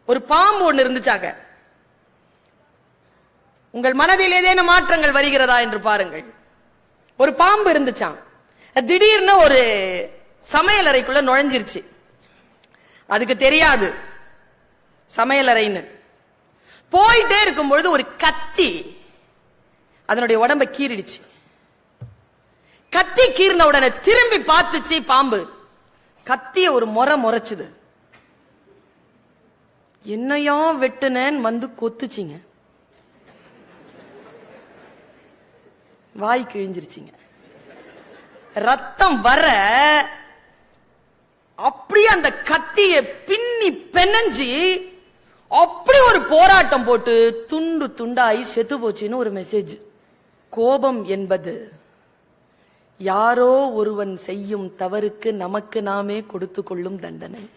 ஒரு பாம்பு ஒண்ணு இருந்துச்சாங்க. உங்கள் மனதில் ஏதேனும் மாற்றங்கள் வருகிறதா என்று பாருங்கள். ஒரு பாம்பு இருந்துச்சான். திடீர்னு ஒரு சமையல் அறைக்குள்ள நுழைஞ்சிருச்சு. அதுக்கு தெரியாது சமையலறைன்னு. போயிட்டே இருக்கும் பொழுது ஒரு கத்தி அதனுடைய உடம்ப கீறிடுச்சு. கத்தி கீறின உடனே திரும்பி பார்த்துச்சு பாம்பு. கத்திய ஒரு முறைச்சுது. என்னையா வெட்டுனேன் வந்து கொத்துச்சிங்க. வாய் கிழிஞ்சிருச்சிங்க. ரத்தம் வர அப்படியே அந்த கத்திய பின்னி பெனஞ்சி அப்படி ஒரு போராட்டம் போட்டு துண்டு துண்டாயி செத்து போச்சுன்னு ஒரு மெசேஜ். கோபம் என்பது யாரோ ஒருவன் செய்யும் தவறுக்கு நமக்கு நாமே கொடுத்து கொள்ளும் தண்டனை.